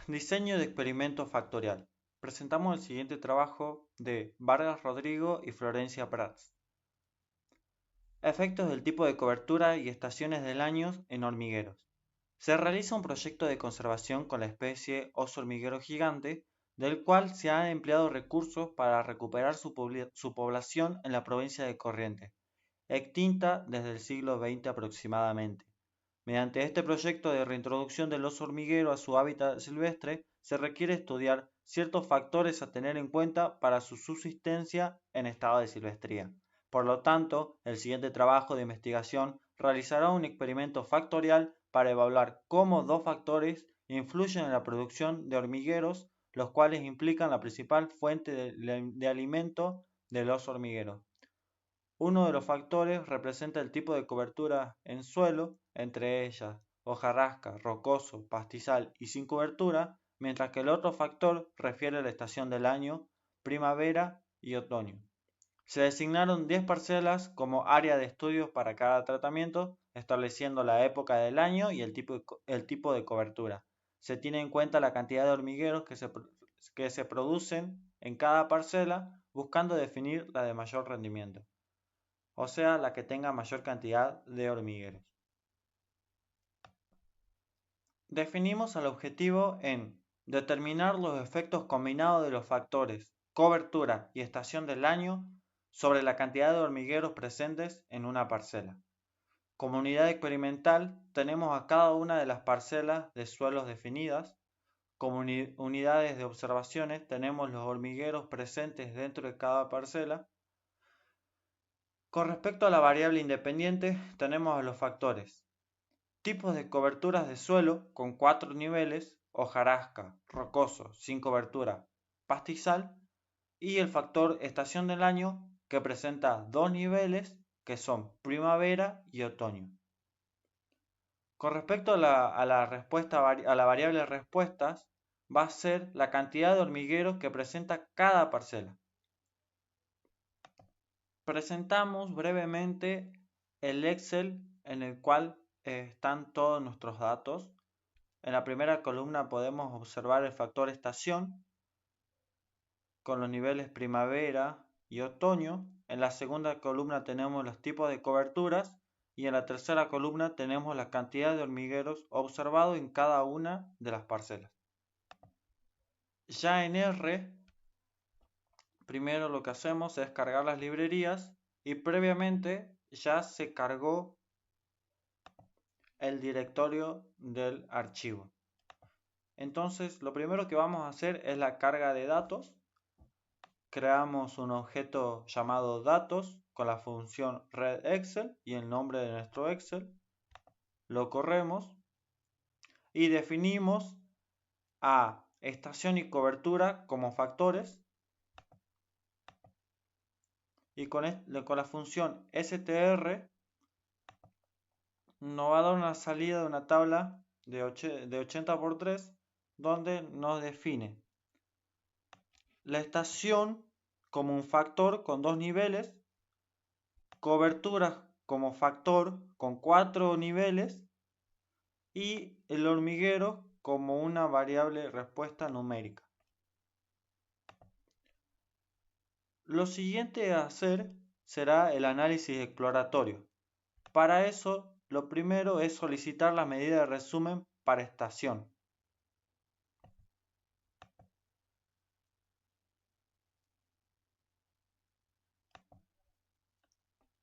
Diseño de experimento factorial. Presentamos el siguiente trabajo de Vargas Rodrigo y Florencia Prats. Efectos del tipo de cobertura y estaciones del año en hormigueros. Se realiza un proyecto de conservación con la especie oso hormiguero gigante, del cual se han empleado recursos para recuperar su población en la provincia de Corrientes, extinta desde el siglo XX aproximadamente. Mediante este proyecto de reintroducción del oso hormiguero a su hábitat silvestre, se requiere estudiar ciertos factores a tener en cuenta para su subsistencia en estado de silvestría. Por lo tanto, el siguiente trabajo de investigación realizará un experimento factorial para evaluar cómo dos factores influyen en la producción de hormigueros, los cuales implican la principal fuente de alimento del oso hormiguero. Uno de los factores representa el tipo de cobertura en suelo, entre ellas hojarasca, rocoso, pastizal y sin cobertura, mientras que el otro factor refiere a la estación del año, primavera y otoño. Se designaron 10 parcelas como área de estudios para cada tratamiento, estableciendo la época del año y el tipo de cobertura. Se tiene en cuenta la cantidad de hormigueros que se producen en cada parcela, buscando definir la de mayor rendimiento, o sea, la que tenga mayor cantidad de hormigueros. Definimos al objetivo en determinar los efectos combinados de los factores cobertura y estación del año sobre la cantidad de hormigueros presentes en una parcela. Como unidad experimental tenemos a cada una de las parcelas de suelos definidas. Como unidades de observaciones tenemos los hormigueros presentes dentro de cada parcela. Con respecto a la variable independiente tenemos a los factores tipos de coberturas de suelo con 4 niveles: hojarasca, rocoso, sin cobertura, pastizal, y el factor estación del año, que presenta 2 niveles, que son primavera y otoño. Con respecto a la variable respuestas, va a ser la cantidad de hormigueros que presenta cada parcela. Presentamos brevemente el Excel en el cual están todos nuestros datos. En la primera columna podemos observar el factor estación con los niveles primavera y otoño. En la segunda columna tenemos los tipos de coberturas y en la tercera columna tenemos la cantidad de hormigueros observados en cada una de las parcelas. Ya en R, primero lo que hacemos es cargar las librerías y previamente ya se cargó el directorio del archivo. Entonces lo primero que vamos a hacer es la carga de datos. Creamos un objeto llamado datos con la función readExcel y el nombre de nuestro Excel. Lo corremos y definimos a estación y cobertura como factores. Y con la función str nos va a dar una salida de una tabla de 80 por 3, donde nos define la estación como un factor con 2 niveles, cobertura como factor con 4 niveles y el hormiguero como una variable respuesta numérica. Lo siguiente a hacer será el análisis exploratorio. Para eso, lo primero es solicitar la medida de resumen para estación.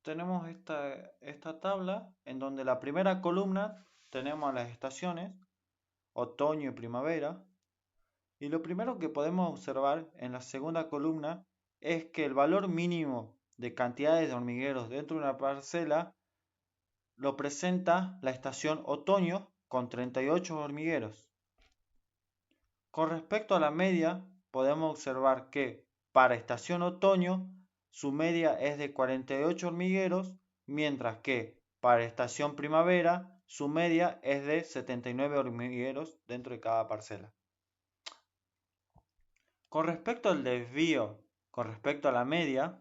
Tenemos esta tabla en donde la primera columna tenemos las estaciones, otoño y primavera. Y lo primero que podemos observar en la segunda columna es que el valor mínimo de cantidades de hormigueros dentro de una parcela lo presenta la estación otoño con 38 hormigueros. Con respecto a la media, podemos observar que para estación otoño su media es de 48 hormigueros, mientras que para estación primavera su media es de 79 hormigueros dentro de cada parcela. Con respecto al desvío con respecto a la media,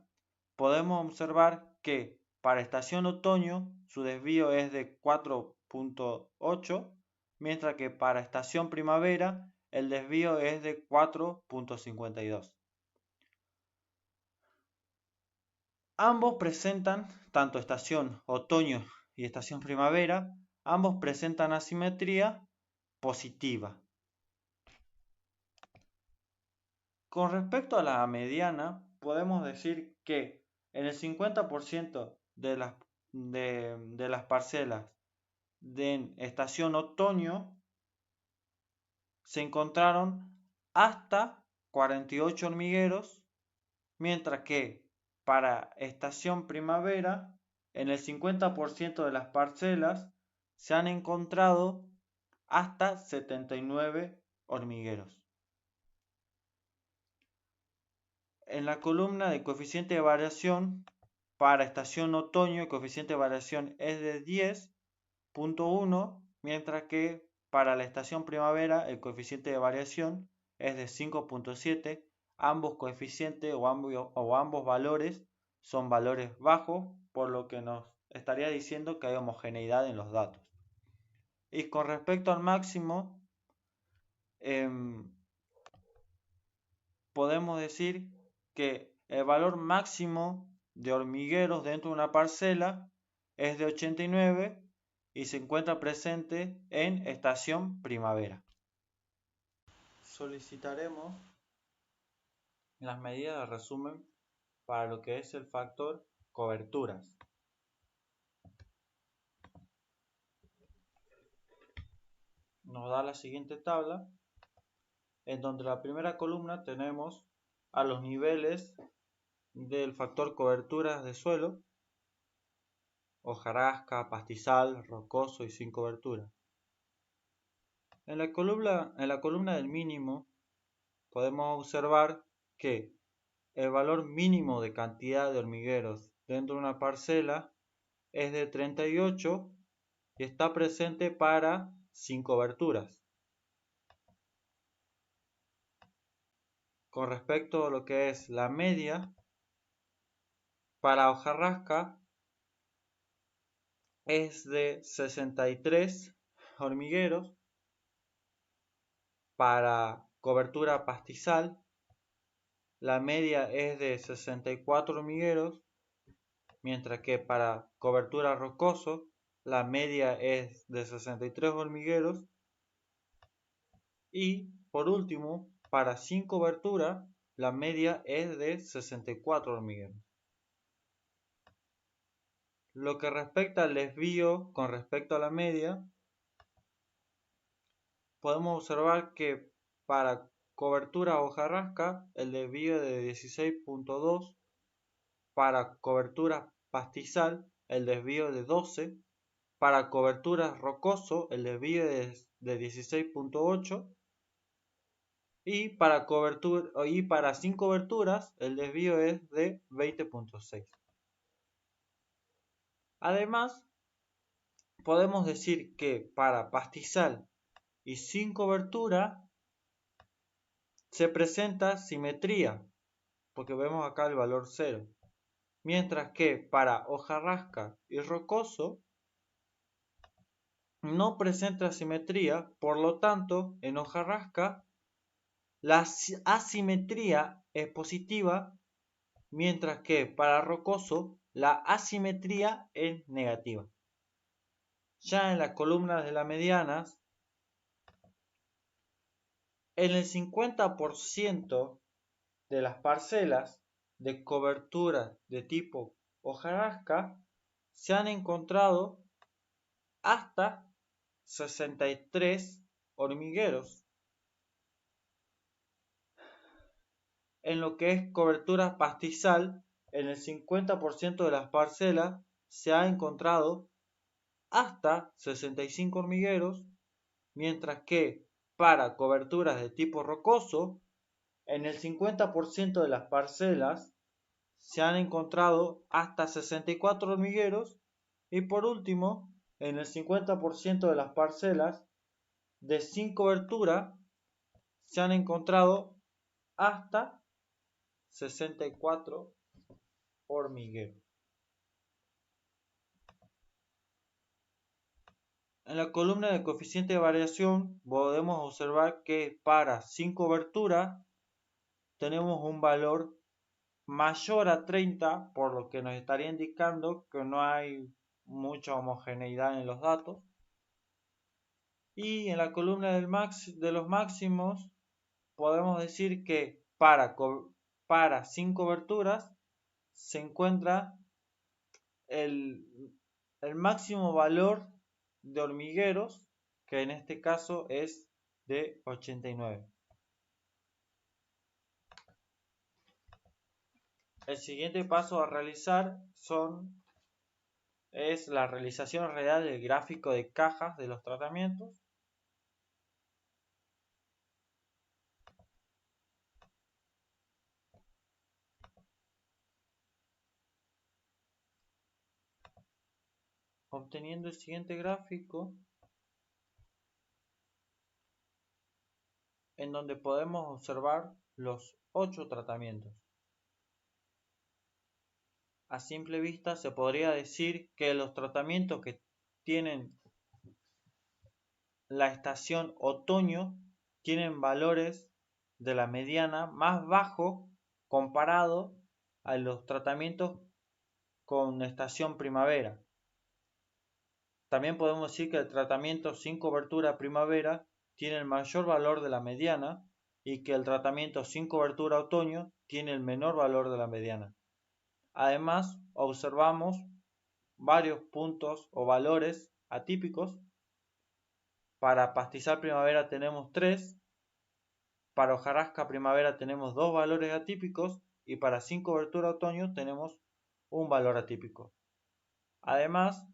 podemos observar que para estación otoño su desvío es de 4.8, mientras que para estación primavera el desvío es de 4.52. Ambos presentan, tanto estación otoño y estación primavera, ambos presentan asimetría positiva. Con respecto a la mediana, podemos decir que en el 50% de las parcelas de estación otoño se encontraron hasta 48 hormigueros, mientras que para estación primavera, en el 50% de las parcelas se han encontrado hasta 79 hormigueros. En la columna de coeficiente de variación, para estación otoño el coeficiente de variación es de 10.1, mientras que para la estación primavera el coeficiente de variación es de 5.7. Ambos coeficientes o ambos valores son valores bajos, por lo que nos estaría diciendo que hay homogeneidad en los datos. Y con respecto al máximo, podemos decir que el valor máximo de hormigueros dentro de una parcela es de 89 y se encuentra presente en estación primavera. Solicitaremos las medidas de resumen para lo que es el factor coberturas. Nos da la siguiente tabla, en donde la primera columna tenemos a los niveles del factor coberturas de suelo, hojarasca, pastizal, rocoso y sin cobertura. En la columna del mínimo podemos observar que el valor mínimo de cantidad de hormigueros dentro de una parcela es de 38 y está presente para sin coberturas. Con respecto a lo que es la media, para hojarasca es de 63 hormigueros, para cobertura pastizal la media es de 64 hormigueros, mientras que para cobertura rocoso la media es de 63 hormigueros. Y por último, para sin cobertura la media es de 64 hormigueros. Lo que respecta al desvío con respecto a la media, podemos observar que para cobertura hojarasca el desvío es de 16.2, para cobertura pastizal el desvío es de 12, para cobertura rocoso el desvío es de 16.8 y para sin coberturas el desvío es de 20.6. Además, podemos decir que para pastizal y sin cobertura se presenta simetría, porque vemos acá el valor 0, mientras que para hojarasca y rocoso no presenta simetría, por lo tanto en hojarasca la asimetría es positiva, mientras que para rocoso la asimetría es negativa. Ya en las columnas de las medianas, en el 50% de las parcelas de cobertura de tipo hojarasca se han encontrado hasta 63 hormigueros. En lo que es cobertura pastizal, en el 50% de las parcelas se ha encontrado hasta 65 hormigueros, mientras que para coberturas de tipo rocoso, en el 50% de las parcelas se han encontrado hasta 64 hormigueros y por último, en el 50% de las parcelas de sin cobertura se han encontrado hasta 64 hormigueros. En la columna de coeficiente de variación podemos observar que para sin cobertura tenemos un valor mayor a 30, por lo que nos estaría indicando que no hay mucha homogeneidad en los datos. Y en la columna de los máximos podemos decir que para sin coberturas se encuentra el, el máximo valor de hormigueros, que en este caso es de 89. El siguiente paso a realizar es la realización real del gráfico de cajas de los tratamientos. Obteniendo el siguiente gráfico, en donde podemos observar los 8 tratamientos. A simple vista se podría decir que los tratamientos que tienen la estación otoño tienen valores de la mediana más bajos comparado a los tratamientos con estación primavera. También podemos decir que el tratamiento sin cobertura primavera tiene el mayor valor de la mediana y que el tratamiento sin cobertura otoño tiene el menor valor de la mediana. Además, observamos varios puntos o valores atípicos. Para pastizal primavera tenemos 3, para hojarasca primavera tenemos 2 valores atípicos y para sin cobertura otoño tenemos un valor atípico. Además,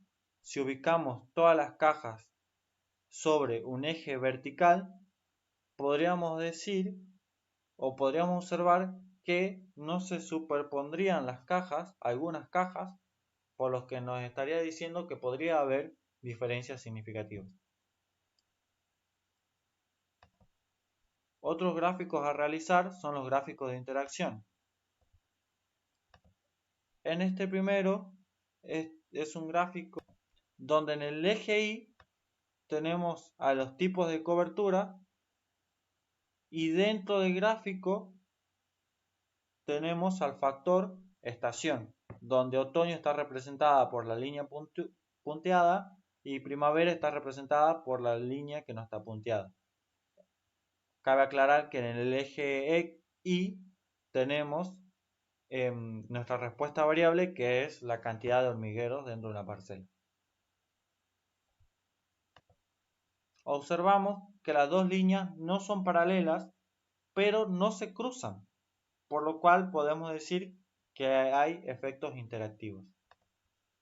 si ubicamos todas las cajas sobre un eje vertical, podríamos decir o podríamos observar que no se superpondrían las cajas, algunas cajas, por lo que nos estaría diciendo que podría haber diferencias significativas. Otros gráficos a realizar son los gráficos de interacción. En este primero es un gráfico donde en el eje Y tenemos a los tipos de cobertura y dentro del gráfico tenemos al factor estación, donde otoño está representada por la línea punteada y primavera está representada por la línea que no está punteada. Cabe aclarar que en el eje Y tenemos nuestra respuesta variable, que es la cantidad de hormigueros dentro de una parcela. Observamos que las dos líneas no son paralelas, pero no se cruzan, por lo cual podemos decir que hay efectos interactivos.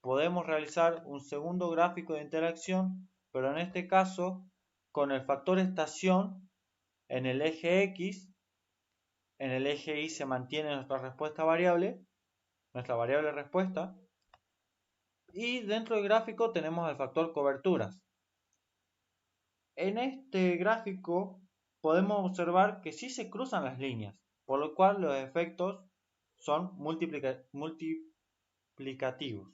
Podemos realizar un segundo gráfico de interacción, pero en este caso con el factor estación en el eje X. En el eje Y se mantiene nuestra respuesta variable, nuestra variable respuesta, y dentro del gráfico tenemos el factor coberturas. En este gráfico podemos observar que sí se cruzan las líneas, por lo cual los efectos son multiplicativos.